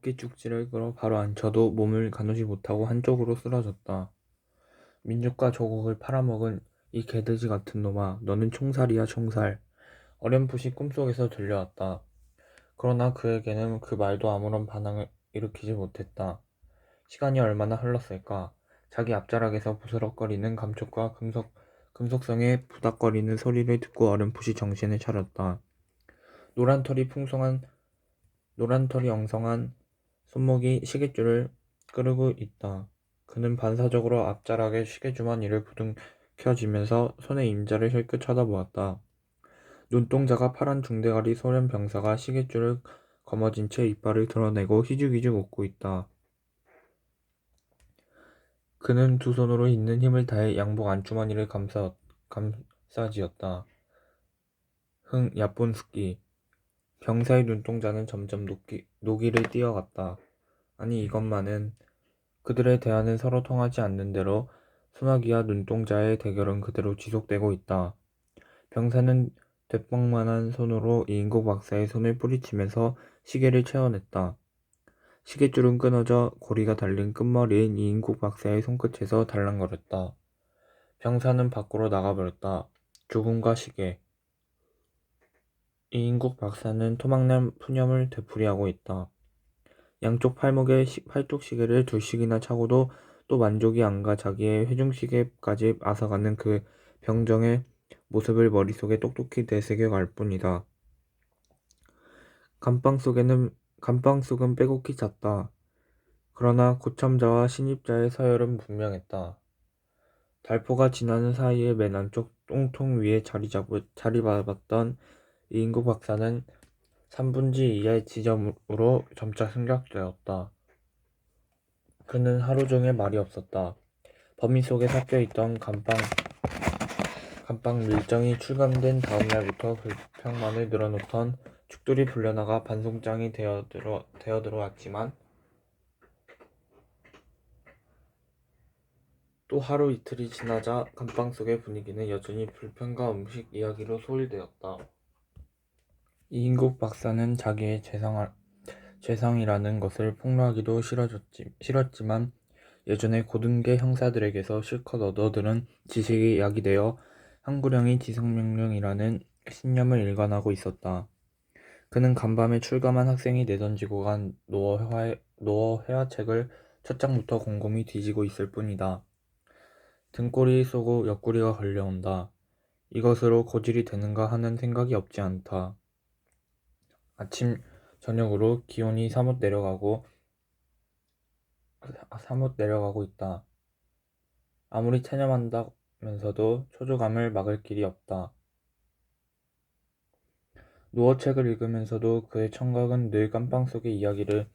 무겁게 쪽지를 끌어 바로 앉혀도 몸을 가누지 못하고 한쪽으로 쓰러졌다. 민족과 조국을 팔아먹은 이 개돼지 같은 놈아, 너는 총살이야, 총살. 어렴풋이 꿈속에서 들려왔다. 그러나 그에게는 그 말도 아무런 반항을 일으키지 못했다. 시간이 얼마나 흘렀을까? 자기 앞자락에서 부스럭거리는 감촉과 금속성의 부닥거리는 소리를 듣고 어렴풋이 정신을 차렸다. 노란 털이 엉성한 손목이 시계줄을 끄르고 있다. 그는 반사적으로 앞자락의 시계주머니를 부둥켜쥐면서 손의 임자를 힐끗 쳐다보았다. 눈동자가 파란 중대가리 소련 병사가 시계줄을 거머쥔 채 이빨을 드러내고 희죽희죽 웃고 있다. 그는 두 손으로 있는 힘을 다해 양복 안주머니를 감싸쥐었다. 야본스키. 병사의 눈동자는 점점 노기를 띄어갔다. 아니 이것만은 그들의 대화는 서로 통하지 않는 대로 소나기와 눈동자의 대결은 그대로 지속되고 있다. 병사는 대빵만한 손으로 이인국 박사의 손을 뿌리치면서 시계를 채워냈다. 시계줄은 끊어져 고리가 달린 끝머리인 이인국 박사의 손끝에서 달랑거렸다. 병사는 밖으로 나가버렸다. 죽음과 시계. 이인국 박사는 토막난 푸념을 되풀이하고 있다. 양쪽 팔목에 팔뚝 시계를 둘씩이나 차고도 또 만족이 안 가 자기의 회중시계까지 앗아가는 그 병정의 모습을 머릿속에 똑똑히 되새겨갈 뿐이다. 감방 속은 빼곡히 잤다. 그러나 고참자와 신입자의 서열은 분명했다. 달포가 지나는 사이에 맨 안쪽 똥통 위에 자리 잡았던 이인국 박사는 3분지 이하의 지점으로 점차 승격되었다. 그는 하루 종일 말이 없었다. 범위 속에 섞여있던 감방 밀정이 출감된 다음 날부터 그 평만을 늘어놓던 축들이 불려나가 반송장이 되어들어왔지만 또 하루 이틀이 지나자 감방 속의 분위기는 여전히 불평과 음식 이야기로 소일되었다. 이인국 박사는 자기의 재상이라는 것을 폭로하기도 싫었지만 예전에 고등계 형사들에게서 실컷 얻어들은 지식이 야기되어 한구령이 지성명령이라는 신념을 일관하고 있었다. 그는 간밤에 출감한 학생이 내던지고 간 노어 회화책을 첫 장부터 곰곰이 뒤지고 있을 뿐이다. 등골이 쏘고 옆구리가 걸려온다. 이것으로 고질이 되는가 하는 생각이 없지 않다. 아침 저녁으로 기온이 사뭇 내려가고 있다. 아무리 체념한다면서도 초조감을 막을 길이 없다. 노어책을 읽으면서도 그의 청각은 늘 깜빵 속의 이야기를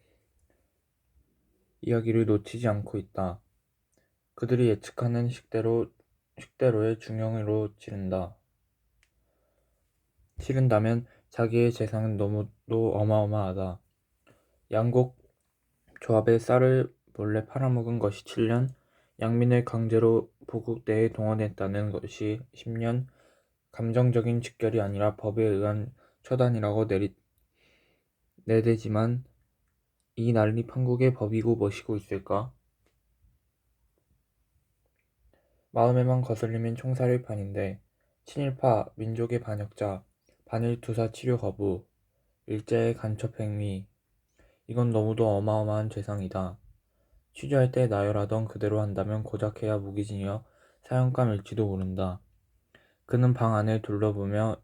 놓치지 않고 있다. 그들이 예측하는 식대로의 중형으로 치른다면 자기의 재산은 너무도 어마어마하다. 양곡 조합의 쌀을 몰래 팔아먹은 것이 7년, 양민을 강제로 보국대에 동원했다는 것이 10년, 감정적인 직결이 아니라 법에 의한 처단이라고 내대지만 이 난리판국의 법이고 뭐시고 있을까? 마음에만 거슬리면 총살일 판인데 친일파, 민족의 반역자, 반일 투사 치료 거부, 일제의 간첩 행위, 이건 너무도 어마어마한 죄상이다. 취조할 때 나열하던 그대로 한다면 고작해야 무기징역 사형감일지도 모른다. 그는 방 안을 둘러보며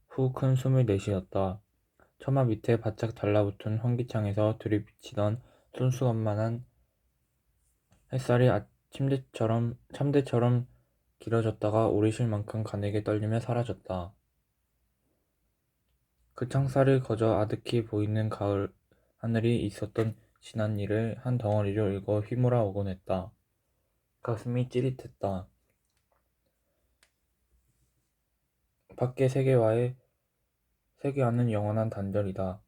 후 큰 숨을 내쉬었다. 처마 밑에 바짝 달라붙은 환기창에서 들이비치던 손수건만한 햇살이 참대처럼 길어졌다가 오리 실 만큼 가늘게 떨리며 사라졌다. 그 창살을 거저 아득히 보이는 가을 하늘이 있었던 지난 일을 한 덩어리로 읽어 휘몰아 오곤 했다. 가슴이 찌릿했다. 밖의 세계와는 영원한 단절이다.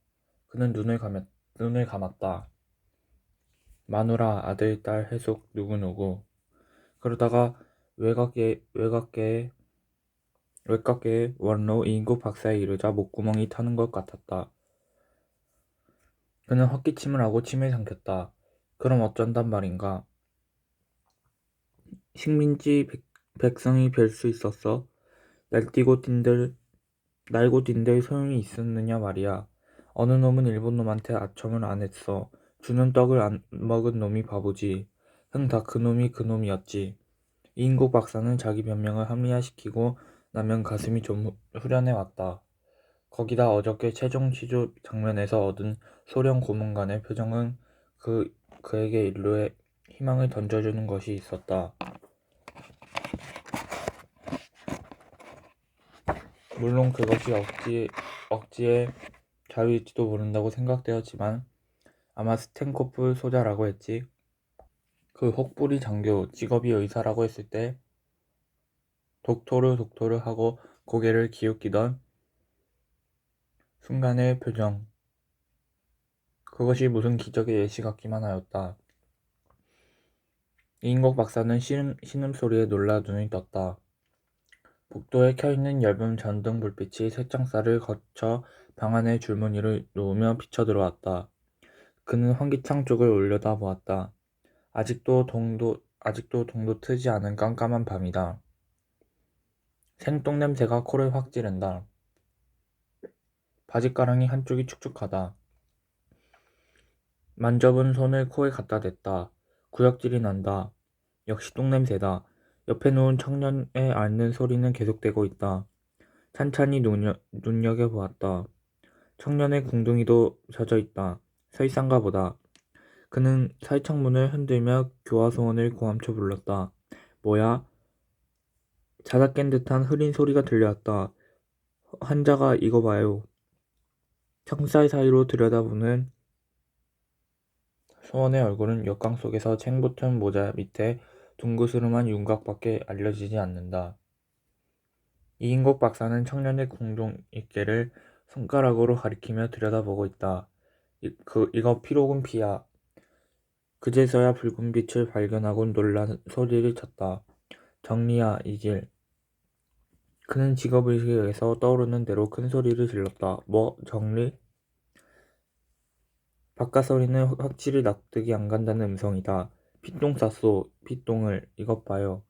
그는 눈을 감았다. 마누라, 아들, 딸, 해숙, 누구누구. 그러다가 외곽계의 원로 이인국 박사에 이르자 목구멍이 타는 것 같았다. 그는 헛기침을 하고 침을 삼켰다. 그럼 어쩐단 말인가? 식민지 백성이 별 수 있었어? 날고 뛴들 소용이 있었느냐 말이야. 어느 놈은 일본 놈한테 아첨을 안 했어. 주는 떡을 안 먹은 놈이 바보지. 다 그 놈이었지. 이인국 박사는 자기 변명을 합리화시키고 나면 가슴이 좀 후련해 왔다. 거기다 어저께 최종 취조 장면에서 얻은 소련 고문관의 표정은 그에게 일로의 희망을 던져주는 것이 있었다. 물론 그것이 억지의 자유일지도 모른다고 생각되었지만 아마 스탠코프 소자라고 했지. 그 혹부리 장교 직업이 의사라고 했을 때 독토르 하고 고개를 기웃기던 순간의 표정. 그것이 무슨 기적의 예시 같기만 하였다. 이인국 박사는 신음소리에 놀라 눈을 떴다. 복도에 켜있는 엷은 전등 불빛이 쇳장살을 거쳐 방 안의 줄무늬를 놓으며 비쳐들어왔다. 그는 환기창 쪽을 올려다보았다. 아직도 동도 트지 않은 깜깜한 밤이다. 생똥 냄새가 코를 확 찌른다. 바짓가랑이 한쪽이 축축하다. 만져본 손을 코에 갖다 댔다. 구역질이 난다. 역시 똥냄새다. 옆에 누운 청년의 앓는 소리는 계속되고 있다. 찬찬히 눈여겨보았다. 청년의 궁둥이도 젖어 있다. 설상가 보다. 그는 살창문을 흔들며 교화소원을 고함쳐 불렀다. 뭐야? 자다 깬 듯한 흐린 소리가 들려왔다. 환자가 이거 봐요. 창살 사이로 들여다보는 소원의 얼굴은 역광 속에서 챙붙은 모자 밑에 둥그스름한 윤곽밖에 알려지지 않는다. 이인국 박사는 청년의 궁둥이깨를 손가락으로 가리키며 들여다보고 있다. 이거 피로군 피야. 그제서야 붉은 빛을 발견하곤 놀란 소리를 쳤다. 정리야, 이길. 그는 직업의식에서 떠오르는 대로 큰 소리를 질렀다. 뭐, 정리? 바깥 소리는 확실히 납득이 안 간다는 음성이다. 피똥 쌌소, 피똥을. 이것 봐요.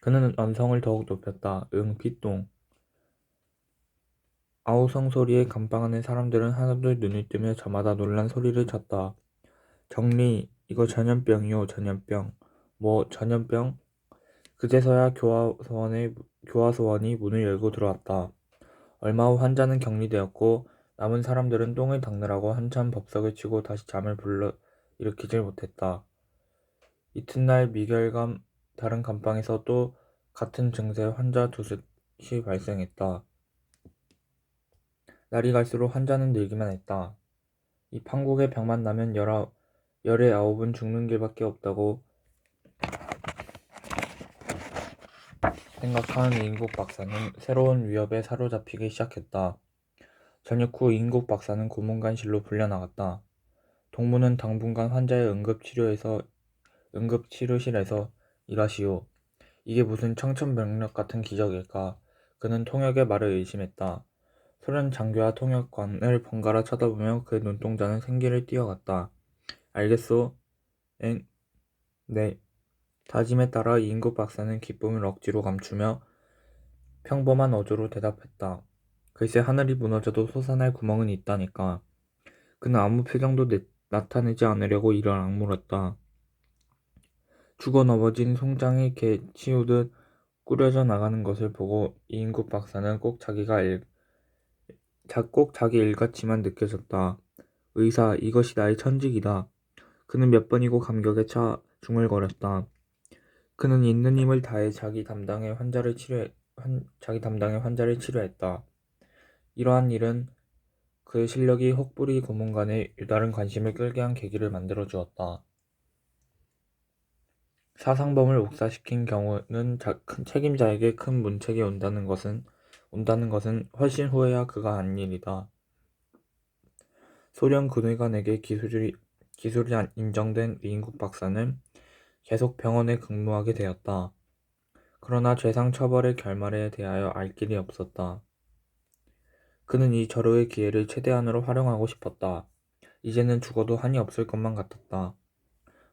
그는 언성을 더욱 높였다. 응, 피똥. 아우성 소리에 감방하는 사람들은 하나둘 눈을 뜨며 저마다 놀란 소리를 쳤다. 정리, 이거 전염병이요, 전염병. 뭐, 전염병? 그제서야 교화소원이 문을 열고 들어왔다. 얼마 후 환자는 격리되었고 남은 사람들은 똥을 닦느라고 한참 법석을 치고 다시 잠을 불러 일으키질 못했다. 이튿날 미결감 다른 감방에서 또 같은 증세의 환자 두셋이 발생했다. 날이 갈수록 환자는 늘기만 했다. 이 판국의 병만 나면 열의 아홉은 죽는 길밖에 없다고 생각한 이인국 박사는 새로운 위협에 사로잡히기 시작했다. 저녁 후 이인국 박사는 고문관실로 불려나갔다. 동무는 당분간 환자의 응급치료실에서 일하시오. 이게 무슨 청천벽력 같은 기적일까? 그는 통역의 말을 의심했다. 소련 장교와 통역관을 번갈아 쳐다보며 그 눈동자는 생기를 띄어갔다. 알겠소? 엥? 네. 다짐에 따라 이인국 박사는 기쁨을 억지로 감추며 평범한 어조로 대답했다. 글쎄 하늘이 무너져도 솟아날 구멍은 있다니까. 그는 아무 표정도 나타내지 않으려고 이를 악물었다. 죽어 넘어진 송장이 개 치우듯 꾸려져 나가는 것을 보고 이인국 박사는 꼭 자기 일같이만 느껴졌다. 의사, 이것이 나의 천직이다. 그는 몇 번이고 감격에 차 중얼거렸다. 그는 있는 힘을 다해 자기 담당의 환자를 치료했다. 이러한 일은 그의 실력이 혹부리 고문관의 유다른 관심을 끌게 한 계기를 만들어 주었다. 사상범을 옥사시킨 경우는 책임자에게 큰 문책이 온다는 것은 훨씬 후에야 그가 한 일이다. 소련 군의관에게 기술이 인정된 이인국 박사는 계속 병원에 근무하게 되었다. 그러나 죄상 처벌의 결말에 대하여 알 길이 없었다. 그는 이 절호의 기회를 최대한으로 활용하고 싶었다. 이제는 죽어도 한이 없을 것만 같았다.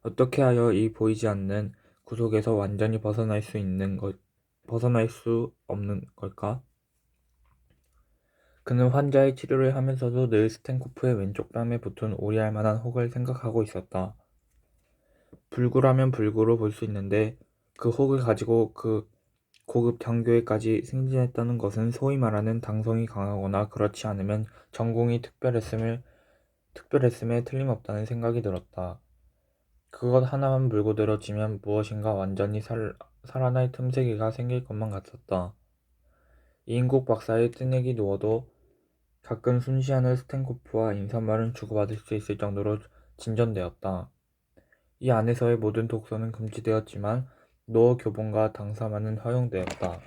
어떻게 하여 이 보이지 않는 구속에서 완전히 벗어날 수 없는 걸까? 그는 환자의 치료를 하면서도 늘 스탠코프의 왼쪽 뺨에 붙은 오리알 만한 혹을 생각하고 있었다. 불구라면 불구로 볼 수 있는데 그 혹을 가지고 그 고급 장교에까지 승진했다는 것은 소위 말하는 당성이 강하거나 그렇지 않으면 전공이 특별했음에 틀림없다는 생각이 들었다. 그것 하나만 물고 늘어지면 무엇인가 완전히 살아날 틈새기가 생길 것만 같았다. 이인국 박사의 뜨내기 누워도 가끔 순시하는 스탠코프와 인사말은 주고받을 수 있을 정도로 진전되었다. 이 안에서의 모든 독서는 금지되었지만 노어 교본과 당사만은 허용되었다.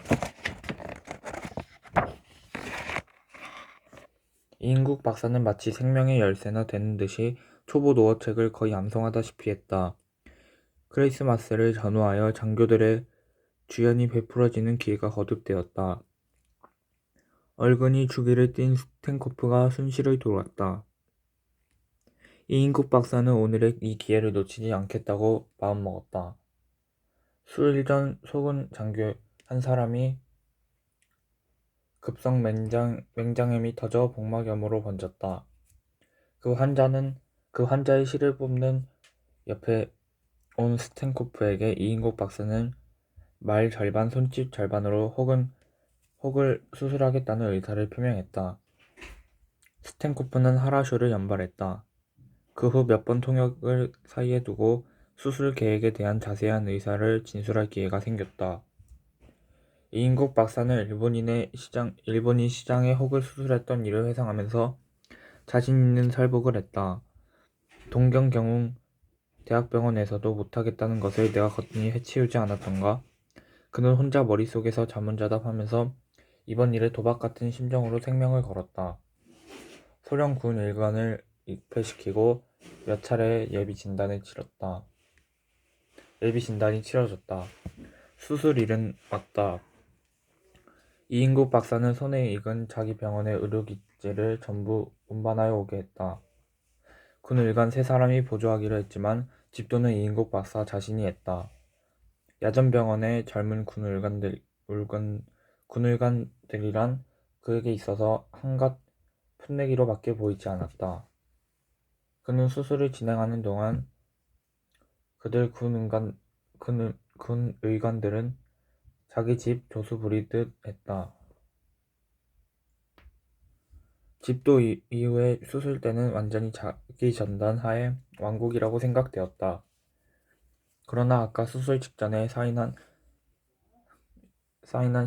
이인국 박사는 마치 생명의 열쇠나 되는 듯이 초보 노어책을 거의 암송하다시피 했다. 크리스마스를 전후하여 장교들의 주연이 베풀어지는 기회가 거듭되었다. 얼근이 주기를 띤 스탠코프가 순실을 돌았다. 이인국 박사는 오늘의 이 기회를 놓치지 않겠다고 마음먹었다. 수일 전 속은 장교 한 사람이 급성 맹장염이 터져 복막염으로 번졌다. 그 환자의 실을 뽑는 옆에 온 스탠코프에게 이인국 박사는 말 절반 손짓 절반으로 혹을 수술하겠다는 의사를 표명했다. 스탠코프는 하라쇼를 연발했다. 그 후 몇 번 통역을 사이에 두고 수술 계획에 대한 자세한 의사를 진술할 기회가 생겼다. 이인국 박사는 일본인 시장에 혹을 수술했던 일을 회상하면서 자신 있는 설복을 했다. 동경경웅 대학병원에서도 못하겠다는 것을 내가 거뜬히 해치우지 않았던가? 그는 혼자 머릿속에서 자문자답하면서 이번 일에 도박 같은 심정으로 생명을 걸었다. 소련 군 일관을 입회시키고 몇 차례 예비 진단이 치러졌다. 수술 일은 맞다. 이인국 박사는 손에 익은 자기 병원의 의료기재를 전부 운반하여 오게 했다. 군 일관 3사람이 보조하기로 했지만 집도는 이인국 박사 자신이 했다. 야전병원의 젊은 군의관들이란 그에게 있어서 한갓 풋내기로밖에 보이지 않았다. 그는 수술을 진행하는 동안 군의관들은 자기 집 조수 부리듯 했다. 집도 이후에 수술 때는 완전히 자기 전단 하에 왕국이라고 생각되었다. 그러나 아까 수술 직전에 사인한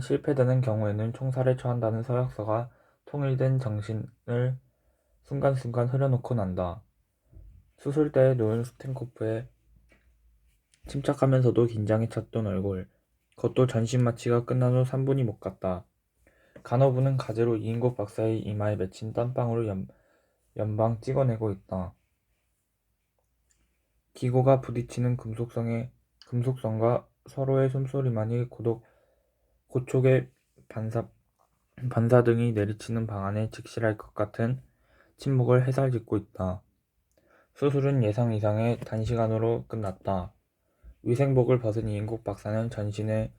실패되는 경우에는 총살에 처한다는 서약서가 통일된 정신을 순간순간 흐려놓고 난다. 수술 때에 누운 스탠코프의 침착하면서도 긴장에 찼던 얼굴, 그것도 전신 마취가 끝난 후 3분이 못 갔다. 간호부는 가재로 이인국 박사의 이마에 맺힌 땀방울을 연방 찍어내고 있다. 기고가 부딪히는 금속성과 서로의 숨소리만이 고촉의 반사등이 내리치는 방안에 직실할 것 같은 침묵을 해살짓고 있다. 수술은 예상 이상의 단시간으로 끝났다. 위생복을 벗은 이인국 박사의 전신은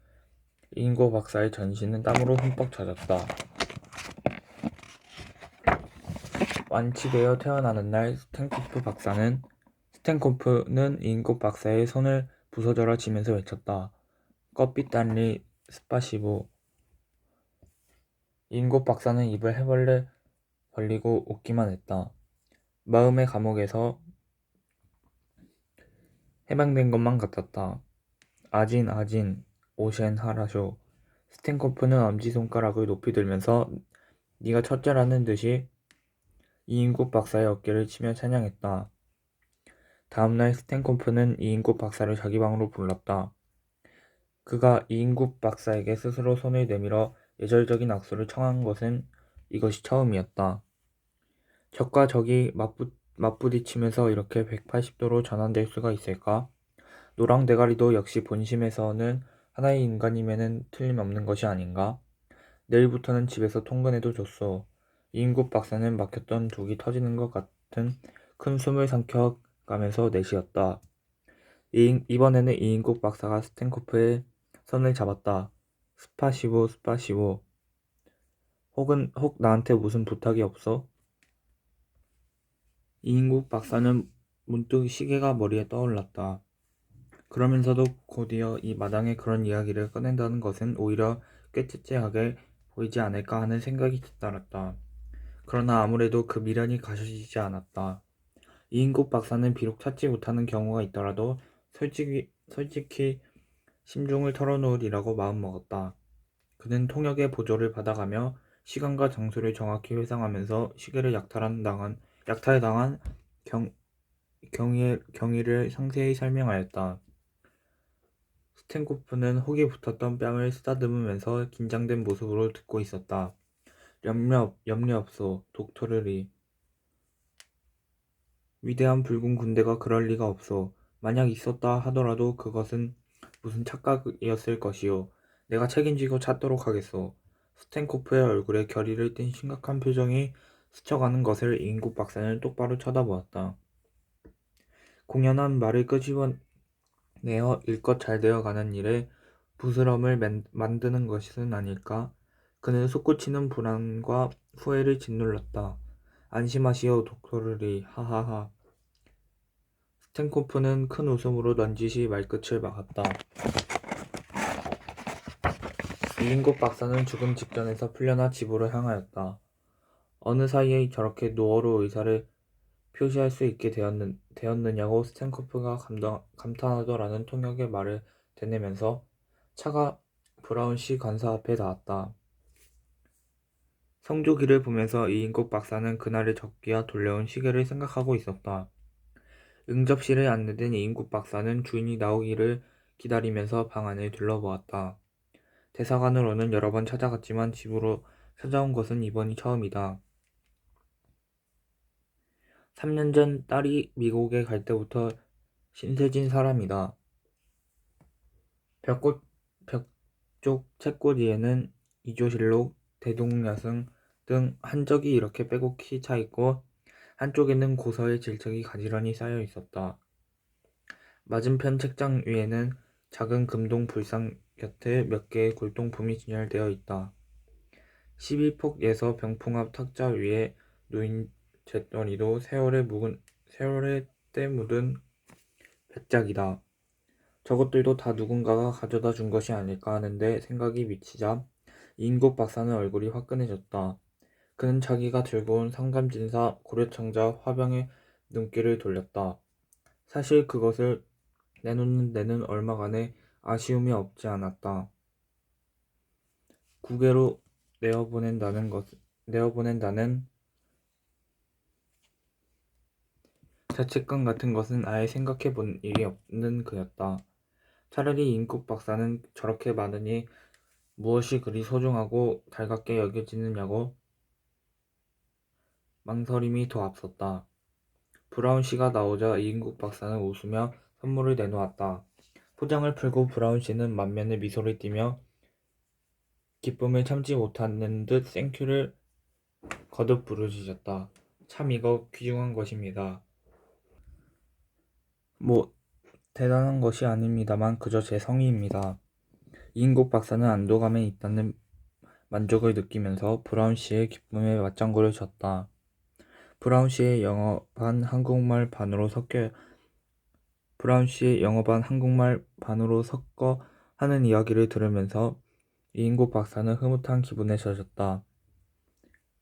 땀으로 흠뻑 젖었다. 완치되어 태어나는 날 스탠코프는 이인국 박사의 손을 부서져라 치면서 외쳤다. 껍빛단리 스파시부. 이인국 박사는 입을 해벌레 벌리고 웃기만 했다. 마음의 감옥에서 해방된 것만 같았다. 아진, 오셴 하라쇼. 스탠코프는 엄지손가락을 높이 들면서 네가 첫째라는 듯이 이인국 박사의 어깨를 치며 찬양했다. 다음날 스탠코프는 이인국 박사를 자기 방으로 불렀다. 그가 이인국 박사에게 스스로 손을 내밀어 예절적인 악수를 청한 것은 이것이 처음이었다. 적과 적이 맞부딪히면서 이렇게 180도로 전환될 수가 있을까? 노랑대가리도 역시 본심에서는 하나의 인간임에는 틀림없는 것이 아닌가? 내일부터는 집에서 통근해도 좋소. 이인국 박사는 막혔던 독이 터지는 것 같은 큰 숨을 삼켜가면서 내쉬었다. 이번에는 이인국 박사가 스탠코프의 손을 잡았다. 스파시보, 스파시보. 혹 나한테 무슨 부탁이 없어? 이인국 박사는 문득 시계가 머리에 떠올랐다. 그러면서도 곧이어 이 마당에 그런 이야기를 꺼낸다는 것은 오히려 꽤 째째하게 보이지 않을까 하는 생각이 뒤따랐다. 그러나 아무래도 그 미련이 가셔지지 않았다. 이인국 박사는 비록 찾지 못하는 경우가 있더라도 솔직히 심중을 털어놓으리라고 마음먹었다. 그는 통역의 보조를 받아가며 시간과 장소를 정확히 회상하면서 시계를 약탈당한 경위를 상세히 설명하였다. 스탠코프는 혹이 붙었던 뺨을 쓰다듬으면서 긴장된 모습으로 듣고 있었다. 염려 없소, 독토르리. 위대한 붉은 군대가 그럴 리가 없소. 만약 있었다 하더라도 그것은 무슨 착각이었을 것이오. 내가 책임지고 찾도록 하겠소. 스탠코프의 얼굴에 결의를 띤 심각한 표정이 스쳐가는 것을 인국 박사는 똑바로 쳐다보았다. 공연한 말을 끄집어내어 일껏 잘 되어가는 일에 부스럼을 만드는 것은 아닐까? 그는 솟구치는 불안과 후회를 짓눌렀다. 안심하시오, 독토르리. 하하하. 스탠코프는 큰 웃음으로 넌지시 말끝을 막았다. 이인국 박사는 죽음 직전에서 풀려나 집으로 향하였다. 어느 사이에 저렇게 노어로 의사를 표시할 수 있게 되었느냐고 스탠코프가 감탄하더라는 통역의 말을 되뇌면서 차가 브라운시 관사 앞에 닿았다. 성조기를 보면서 이인국 박사는 그날의 적기와 돌려온 시계를 생각하고 있었다. 응접실에 안내된 이인국 박사는 주인이 나오기를 기다리면서 방 안을 둘러보았다. 대사관으로는 여러 번 찾아갔지만 집으로 찾아온 것은 이번이 처음이다. 3년 전 딸이 미국에 갈 때부터 신세진 사람이다. 벽쪽 책꽂이에는 이조실록, 대동야승 등 한 적이 이렇게 빼곡히 차있고 한쪽에는 고서의 질책이 가지런히 쌓여 있었다. 맞은편 책장 위에는 작은 금동 불상 곁에 몇 개의 골동품이 진열되어 있다. 12폭에서 병풍 앞 탁자 위에 놓인 잿더리도 세월에 때 묻은 배짝이다. 저것들도 다 누군가가 가져다 준 것이 아닐까 하는데 생각이 미치자 이인국 박사는 얼굴이 화끈해졌다. 그는 자기가 들고 온 상감진사, 고려청자, 화병에 눈길을 돌렸다. 사실 그것을 내놓는 데는 얼마간의 아쉬움이 없지 않았다. 국외로 내어보낸다는 자책감 같은 것은 아예 생각해 본 일이 없는 그였다. 차라리 인국 박사는 저렇게 많으니 무엇이 그리 소중하고 달갑게 여겨지느냐고 망설임이 더 앞섰다. 브라운 씨가 나오자 이인국 박사는 웃으며 선물을 내놓았다. 포장을 풀고 브라운 씨는 만면에 미소를 띠며 기쁨을 참지 못하는 듯 땡큐를 거듭 부르짖었다. 참 이거 귀중한 것입니다. 뭐 대단한 것이 아닙니다만 그저 제 성의입니다. 이인국 박사는 안도감에 있다는 만족을 느끼면서 브라운 씨의 기쁨에 맞장구를 쳤다. 브라운 씨의 영어 반 한국말 반으로 섞어 하는 이야기를 들으면서 이인국 박사는 흐뭇한 기분에 젖었다.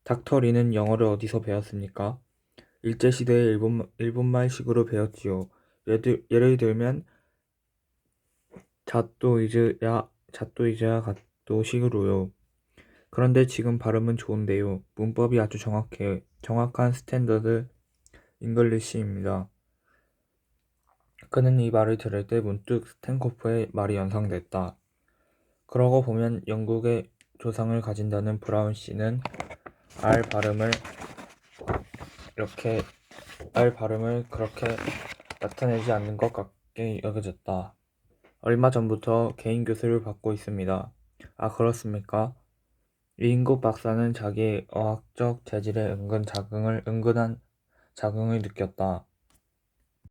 닥터리는 영어를 어디서 배웠습니까? 일제시대의 일본말식으로 배웠지요. 예를 들면 자또 이제야 갓도 식으로요. 그런데 지금 발음은 좋은데요. 문법이 아주 정확한 스탠더드 잉글리시입니다. 그는 이 말을 들을 때 문득 스탠코프의 말이 연상됐다. 그러고 보면 영국의 조상을 가진다는 브라운 씨는 알 발음을 그렇게 나타내지 않는 것 같게 여겨졌다. 얼마 전부터 개인 교수를 받고 있습니다. 아, 그렇습니까? 이인국 박사는 자기의 어학적 재질에 은근한 자긍을 느꼈다.